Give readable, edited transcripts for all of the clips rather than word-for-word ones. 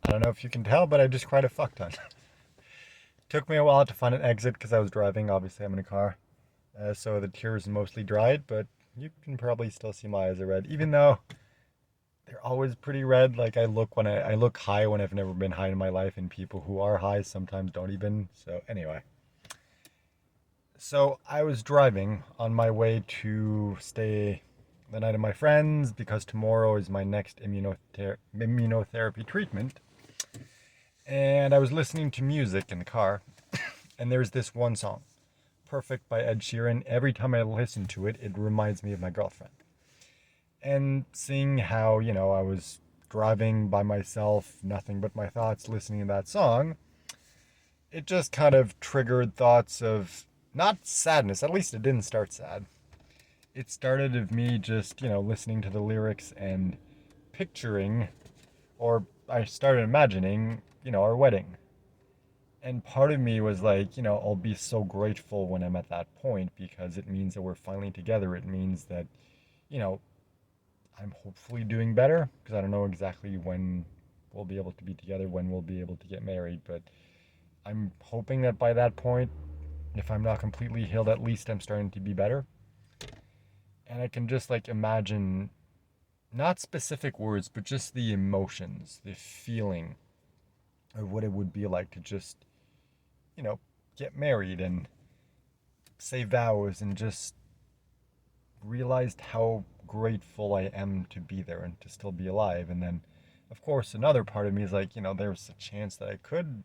I don't know if you can tell, but I just cried a fuck ton. Took me a while to find an exit because I was driving. Obviously, I'm in a car. So the tears mostly dried, but you can probably still see my eyes are red, even though they're always pretty red. Like I look high when I've never been high in my life, and people who are high sometimes don't even. So anyway, so I was driving on my way to stay the night of my friends because tomorrow is my next immunotherapy treatment. And I was listening to music in the car, and there's this one song, Perfect by Ed Sheeran. Every time I listen to it, it reminds me of my girlfriend. And seeing how, I was driving by myself, nothing but my thoughts, listening to that song, it just kind of triggered thoughts of not sadness, at least it didn't start sad. It started of me just, listening to the lyrics and picturing, or I started imagining, our wedding. And part of me was like, I'll be so grateful when I'm at that point because it means that we're finally together. It means that, you know, I'm hopefully doing better because I don't know exactly when we'll be able to be together, when we'll be able to get married, but I'm hoping that by that point, if I'm not completely healed, at least I'm starting to be better. And I can just like imagine not specific words, but just the emotions, the feeling of what it would be like to just, you know, get married and say vows and just realized how grateful I am to be there and to still be alive. And then, of course, another part of me is like, there's a chance that I could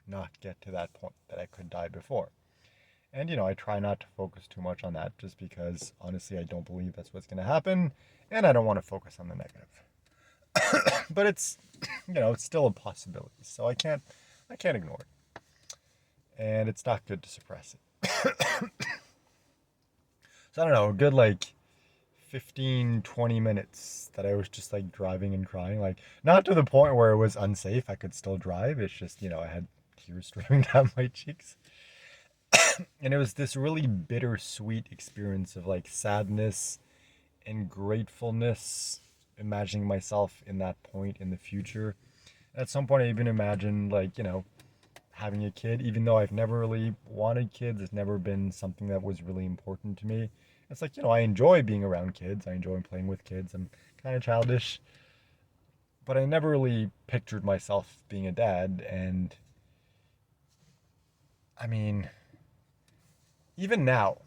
not get to that point, that I could die before. And, I try not to focus too much on that just because honestly, I don't believe that's what's going to happen. And I don't want to focus on the negative. But it's, it's still a possibility. So I can't ignore it. And it's not good to suppress it. So I don't know, a good like 15, 20 minutes that I was just like driving and crying. Like, not to the point where it was unsafe. I could still drive. It's just, I had tears streaming down my cheeks. And it was this really bittersweet experience of like sadness and gratefulness, imagining myself in that point in the future. At some point, I even imagined, like, having a kid, even though I've never really wanted kids. It's never been something that was really important to me. It's like, I enjoy being around kids. I enjoy playing with kids. I'm kind of childish, but I never really pictured myself being a dad. And I mean, even now,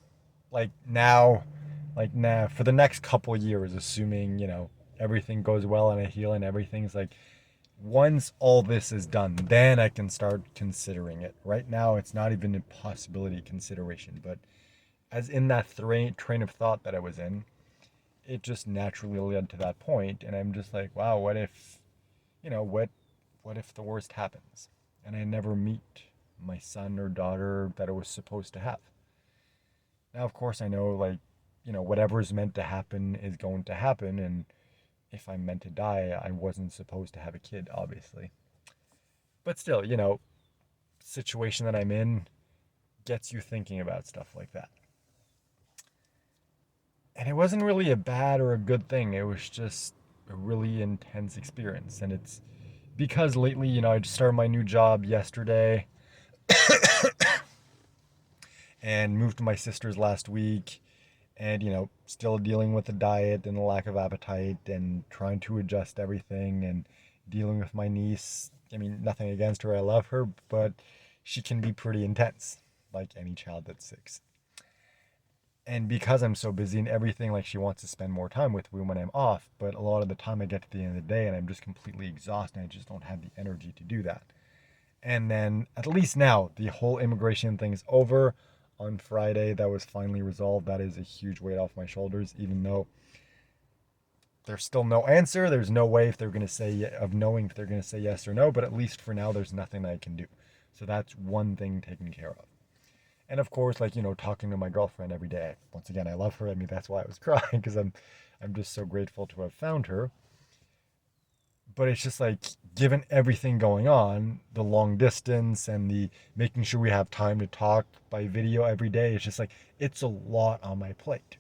like now, for the next couple years, assuming, everything goes well and I heal and everything's like, once all this is done, then I can start considering it. Right now, it's not even a possibility consideration, but as in that train of thought that I was in, it just naturally led to that point, and I'm just like, wow, what if, what if the worst happens, and I never meet my son or daughter that I was supposed to have? Now, of course, I know like, whatever is meant to happen is going to happen, and if I'm meant to die, I wasn't supposed to have a kid, obviously. But still, situation that I'm in gets you thinking about stuff like that. And it wasn't really a bad or a good thing. It was just a really intense experience. And it's because lately, I just started my new job yesterday and moved to my sister's last week. And, still dealing with the diet and the lack of appetite and trying to adjust everything and dealing with my niece. I mean, nothing against her. I love her, but she can be pretty intense, like any child that's 6. And because I'm so busy and everything, like she wants to spend more time with me when I'm off, but a lot of the time I get to the end of the day and I'm just completely exhausted and I just don't have the energy to do that. And then at least now the whole immigration thing is over. On Friday, that was finally resolved. That is a huge weight off my shoulders, even though there's still no answer. There's no way if they're going to say of knowing if they're going to say yes or no, but at least for now there's nothing I can do. So that's one thing taken care of. And of course, like, talking to my girlfriend every day. Once again, I love her. I mean, that's why I was crying because I'm just so grateful to have found her. But it's just like, given everything going on, the long distance and the making sure we have time to talk by video every day, it's just like, it's a lot on my plate.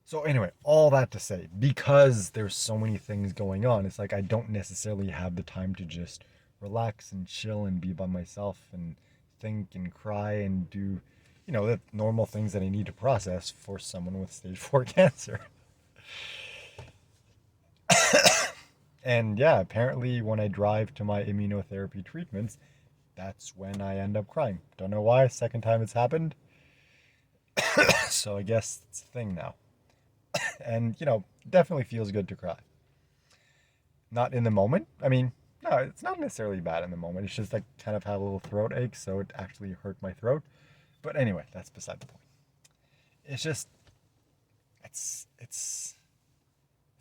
So anyway, all that to say, because there's so many things going on, it's like I don't necessarily have the time to just relax and chill and be by myself and think and cry and do, the normal things that I need to process for someone with stage 4 cancer. And yeah, apparently when I drive to my immunotherapy treatments, that's when I end up crying. Don't know why, second time it's happened. So I guess it's a thing now. And, definitely feels good to cry. Not in the moment. I mean, no, it's not necessarily bad in the moment. It's just I kind of had a little throat ache, so it actually hurt my throat. But anyway, that's beside the point. It's just, it's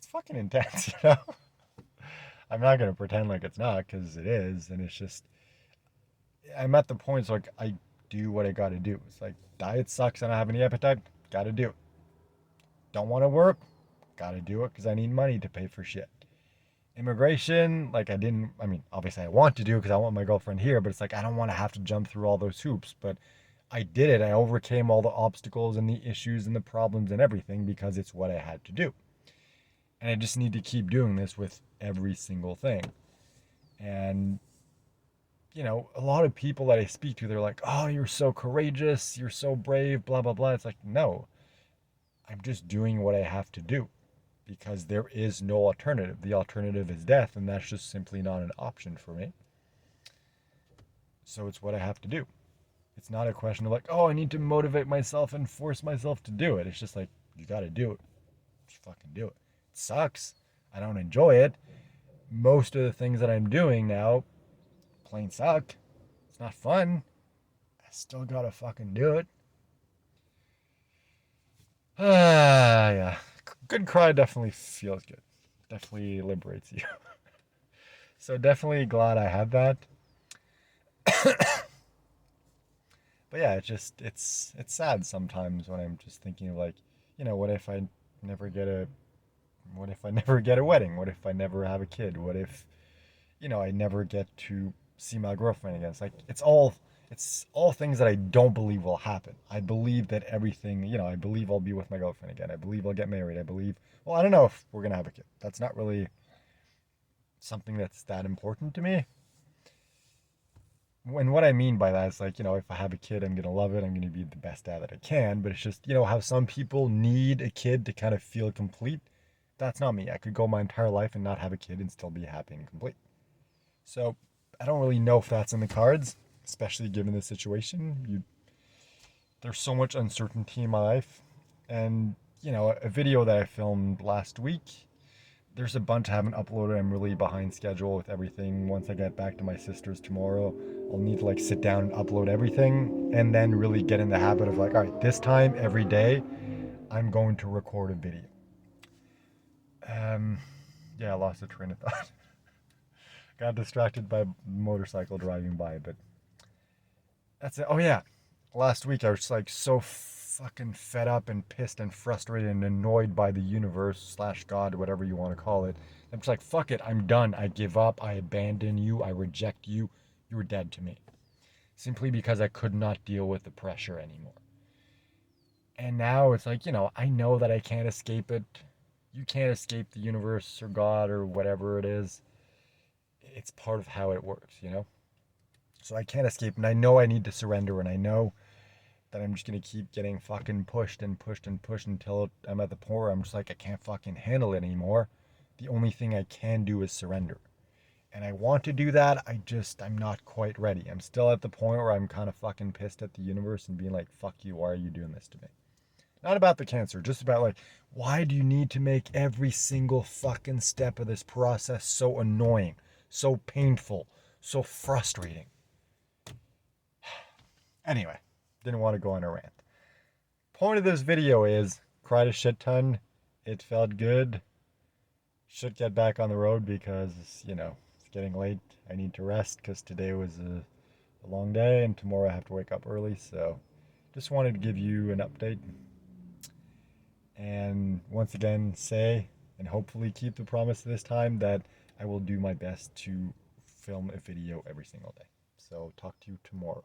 fucking intense, you know. I'm not gonna pretend like it's not, because it is, and it's just, I'm at the point, so like I do what I gotta do. It's like diet sucks, and I don't have any appetite. Gotta do it. Don't want to work. Gotta do it because I need money to pay for shit. Immigration, like I mean, obviously I want to do because I want my girlfriend here, but it's like I don't want to have to jump through all those hoops. But I did it. I overcame all the obstacles and the issues and the problems and everything because it's what I had to do. And I just need to keep doing this with every single thing. And, a lot of people that I speak to, they're like, oh, you're so courageous, you're so brave, blah, blah, blah. It's like, no, I'm just doing what I have to do because there is no alternative. The alternative is death, and that's just simply not an option for me. So it's what I have to do. It's not a question of like, oh, I need to motivate myself and force myself to do it. It's just like, you got to do it. Just fucking do it. It sucks. I don't enjoy it. Most of the things that I'm doing now plain suck. It's not fun. I still got to fucking do it. Yeah. Good cry definitely feels good. Definitely liberates you. So definitely glad I had that. But yeah, it's sad sometimes when I'm just thinking of like, what if I never get a what if I never get a wedding? What if I never have a kid? What if, I never get to see my girlfriend again? It's like it's all things that I don't believe will happen. I believe that everything, I believe I'll be with my girlfriend again. I believe I'll get married. I believe, well, I don't know if we're going to have a kid. That's not really something that's that important to me. And what I mean by that is like, if I have a kid, I'm going to love it. I'm going to be the best dad that I can. But it's just, how some people need a kid to kind of feel complete. That's not me. I could go my entire life and not have a kid and still be happy and complete. So I don't really know if that's in the cards, especially given the situation. There's so much uncertainty in my life. And, a video that I filmed last week, there's a bunch I haven't uploaded. I'm really behind schedule with everything. Once I get back to my sister's tomorrow, I'll need to like sit down and upload everything and then really get in the habit of like, all right, this time every day, I'm going to record a video. Um, yeah, I lost the train of thought. Got distracted by a motorcycle driving by, but that's it. Oh yeah, last week I was like so fucking fed up and pissed and frustrated and annoyed by the universe slash God, whatever you want to call it. I'm just like, fuck it, I'm done. I give up. I abandon you. I reject you. You're dead to me. Simply because I could not deal with the pressure anymore. And now it's like, I know that I can't escape it. You can't escape the universe or God or whatever it is. It's part of how it works. So I can't escape, and I know I need to surrender, and I know that I'm just gonna keep getting fucking pushed and pushed and pushed until I'm at the point where I'm just like I can't fucking handle it anymore. The only thing I can do is surrender. And I want to do that, I'm not quite ready. I'm still at the point where I'm kind of fucking pissed at the universe and being like, fuck you, why are you doing this to me? Not about the cancer, just about like, why do you need to make every single fucking step of this process so annoying, so painful, so frustrating? Anyway, didn't want to go on a rant. Point of this video is cried a shit ton. It felt good. Should get back on the road because, it's getting late. I need to rest because today was a long day and tomorrow I have to wake up early. So just wanted to give you an update. And once again, say and hopefully keep the promise this time that I will do my best to film a video every single day. So talk to you tomorrow.